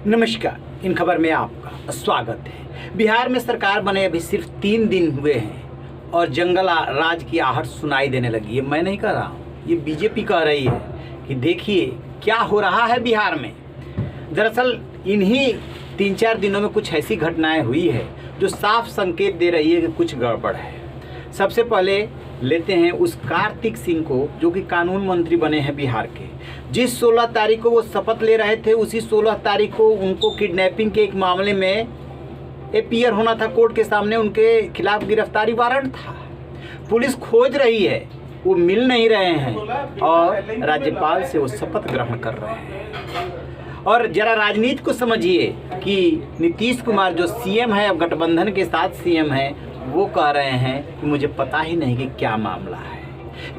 नमस्कार, इन खबर में आपका स्वागत है। बिहार में सरकार बने अभी सिर्फ 3 दिन हुए हैं और जंगल राज की आहट सुनाई देने लगी है। मैं नहीं कह रहा हूँ, ये बीजेपी कह रही है कि देखिए क्या हो रहा है बिहार में। दरअसल इन्हीं 3-4 दिनों में कुछ ऐसी घटनाएं हुई है जो साफ संकेत दे रही है कि कुछ गड़बड़ है। सबसे पहले लेते हैं उस कार्तिक सिंह को जो कि कानून मंत्री बने हैं बिहार के। जिस 16 तारीख को वो शपथ ले रहे थे, उसी 16 तारीख को उनको किडनैपिंग के एक मामले में अपीयर होना था कोर्ट के सामने। उनके खिलाफ गिरफ्तारी वारंट था। पुलिस खोज रही है, वो मिल नहीं रहे हैं और राज्यपाल से वो शपथ ग्रहण कर रहे हैं। और जरा राजनीति को समझिए कि नीतीश कुमार जो सीएम है, अब गठबंधन के साथ सीएम है, वो कह रहे हैं कि मुझे पता ही नहीं कि क्या मामला है।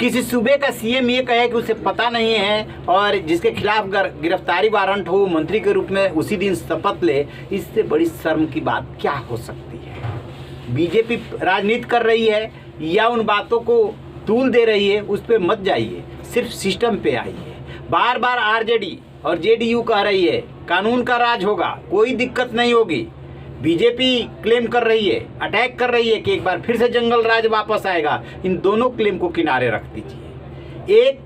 किसी सूबे का सीएम ये कहे कि उसे पता नहीं है और जिसके खिलाफ गिरफ्तारी वारंट हो मंत्री के रूप में उसी दिन शपथ ले, इससे बड़ी शर्म की बात क्या हो सकती है। बीजेपी राजनीति कर रही है या उन बातों को तूल दे रही है, उस पर मत जाइए, सिर्फ सिस्टम पे आइए। बार बार आरजेडी और जेडीयू कह रही है कानून का राज होगा, कोई दिक्कत नहीं होगी। बीजेपी क्लेम कर रही है, अटैक कर रही है कि एक बार फिर से जंगल राज वापस आएगा। इन दोनों क्लेम को किनारे रख दीजिए। एक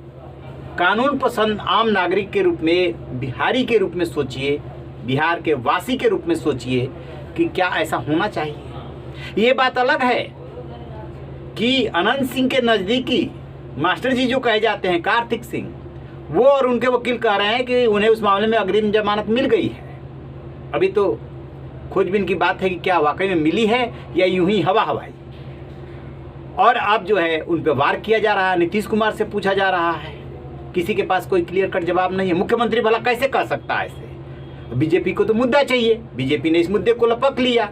कानून पसंद आम नागरिक के रूप में, बिहारी के रूप में सोचिए, बिहार के वासी के रूप में सोचिए कि क्या ऐसा होना चाहिए। ये बात अलग है कि अनंत सिंह के नज़दीकी मास्टर जी जो कहे जाते हैं कार्तिक सिंह, वो और उनके वकील कह रहे हैं कि उन्हें उस मामले में अग्रिम जमानत मिल गई है। अभी तो खोजबीन की बात है कि क्या वाकई में मिली है या यूं ही हवा हवाई। और अब जो है उन पर वार किया जा रहा है, नीतीश कुमार से पूछा जा रहा है। किसी के पास कोई क्लियर कट जवाब नहीं है। मुख्यमंत्री भला कैसे कर सकता है ऐसे। बीजेपी को तो मुद्दा चाहिए, बीजेपी ने इस मुद्दे को लपक लिया।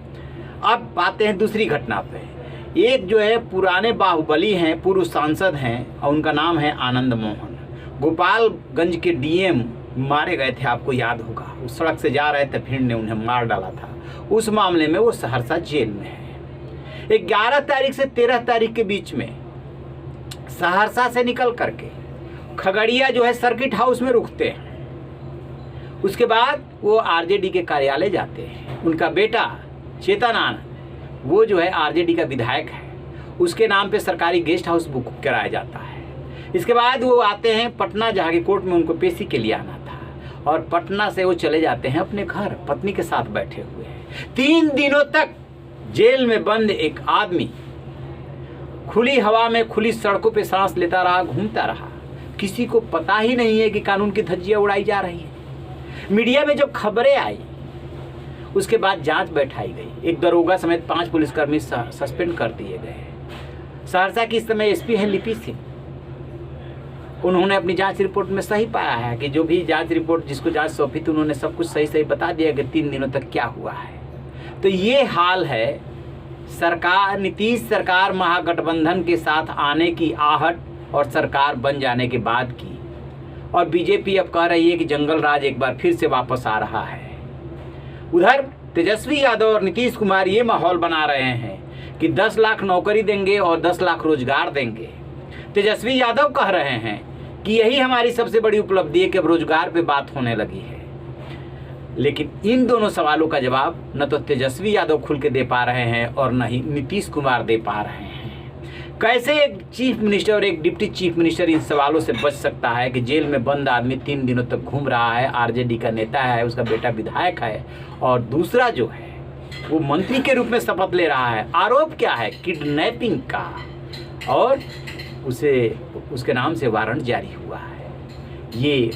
अब आते हैं दूसरी घटना पे। एक जो है पुराने बाहुबली हैं, पूर्व सांसद हैं और उनका नाम है आनंद मोहन। गोपालगंज के डीएम मारे गए थे, आपको याद होगा। उस सड़क से जा रहे थे, भीड़ ने उन्हें मार डाला था। उस मामले में वो सहरसा जेल में है। 11 तारीख से 13 तारीख के बीच में सहरसा से निकल करके खगड़िया जो है सर्किट हाउस में रुकते हैं। उसके बाद वो आरजेडी के कार्यालय जाते हैं। उनका बेटा चेतन आनंद, वो जो है आरजेडी का विधायक है, उसके नाम पे सरकारी गेस्ट हाउस बुक कराया जाता है। इसके बाद वो आते हैं पटना, जहाँ की कोर्ट में उनको पेशी के लिए आना था, और पटना से वो चले जाते हैं अपने घर, पत्नी के साथ बैठे हुए हैं। 3 दिनों तक जेल में बंद एक आदमी खुली हवा में, खुली सड़कों पे सांस लेता रहा, घूमता रहा। किसी को पता ही नहीं है कि कानून की धज्जियां उड़ाई जा रही है। मीडिया में जब खबरें आई, उसके बाद जांच बैठाई गई। एक दरोगा समेत 5 पुलिसकर्मी सस्पेंड कर दिए गए। सहरसा की इस समय एसपी है लिपि सिंह। उन्होंने अपनी जांच रिपोर्ट में सही पाया है कि जो भी जांच रिपोर्ट जिसको जांच सौंपी थी, उन्होंने सब कुछ सही बता दिया कि 3 दिनों तक क्या हुआ है। तो ये हाल है सरकार, नीतीश सरकार महागठबंधन के साथ आने की आहट और सरकार बन जाने के बाद की। और बीजेपी अब कह रही है कि जंगल राज एक बार फिर से वापस आ रहा है। उधर तेजस्वी यादव और नीतीश कुमार ये माहौल बना रहे हैं कि 10 लाख नौकरी देंगे और 10 लाख रोजगार देंगे। तेजस्वी यादव कह रहे हैं कि यही हमारी सबसे बड़ी उपलब्धि है कि अब रोजगार पे बात होने लगी है। लेकिन इन दोनों सवालों का जवाब न तो तेजस्वी यादव खुल के दे पा रहे हैं और न ही नीतीश कुमार दे पा रहे हैं। कैसे एक चीफ मिनिस्टर और एक डिप्टी चीफ मिनिस्टर इन सवालों से बच सकता है कि जेल में बंद आदमी 3 दिनों तक घूम रहा है, आरजेडी का नेता है, उसका बेटा विधायक है, और दूसरा जो है वो मंत्री के रूप में शपथ ले रहा है। आरोप क्या है? किडनैपिंग का, और उसके नाम से वारंट जारी हुआ है। ये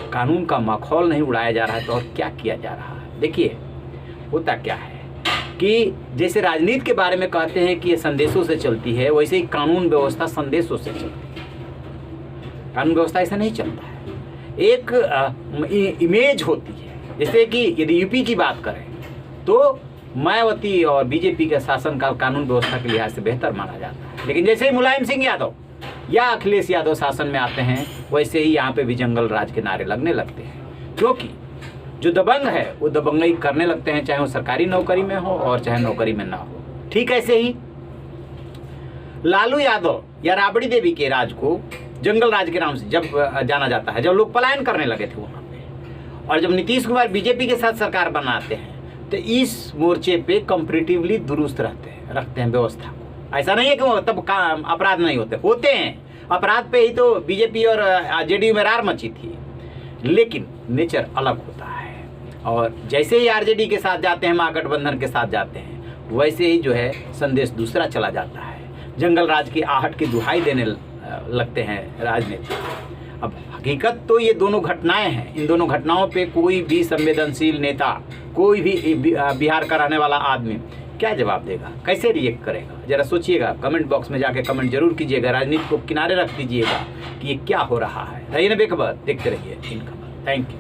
कानून का माहौल नहीं उड़ाया जा रहा है तो और क्या किया जा रहा है। देखिए होता क्या है कि जैसे राजनीति के बारे में कहते हैं कि ये संदेशों से चलती है, वैसे ही कानून व्यवस्था संदेशों से चलती है। कानून व्यवस्था ऐसा नहीं चलता है। एक इमेज होती है। जैसे कि यदि यूपी की बात करें तो मायावती और बीजेपी का शासनकाल कानून व्यवस्था के लिहाज से बेहतर माना जाता है। लेकिन जैसे ही मुलायम सिंह यादव या अखिलेश यादव शासन में आते हैं, वैसे ही यहाँ पे भी जंगल राज के नारे लगने लगते हैं। क्योंकि जो दबंग है वो दबंगई करने लगते हैं, चाहे वो सरकारी नौकरी में हो और चाहे नौकरी में ना हो। ठीक ऐसे ही लालू यादव या राबड़ी देवी के राज को जंगल राज के नाम से जब जाना जाता है, जब लोग पलायन करने लगे थे वहाँ पे, और जब नीतीश कुमार बीजेपी के साथ सरकार बनाते हैं तो इस मोर्चे पे कंपैरेटिवली दुरुस्त रखते हैं व्यवस्था को। ऐसा नहीं है कि तब काम अपराध नहीं होते हैं। अपराध पे ही तो बीजेपी और जेडीयू में रार मची थी, लेकिन नेचर अलग होता है। और जैसे ही आरजेडी के साथ जाते हैं, महागठबंधन के साथ जाते हैं, वैसे ही जो है संदेश दूसरा चला जाता है। जंगल राज की आहट की दुहाई देने लगते हैं राजनीति। अब हकीकत तो ये दोनों घटनाएं हैं। इन दोनों घटनाओं पे कोई भी संवेदनशील नेता, कोई भी बिहार का रहने वाला आदमी क्या जवाब देगा, कैसे रिएक्ट करेगा? जरा सोचिएगा, कमेंट बॉक्स में जाके कमेंट जरूर कीजिएगा। राजनीति को किनारे रख दीजिएगा कि ये क्या हो रहा है। रहिए ना बेखबर, देखते रहिए इन खबर। Thank you.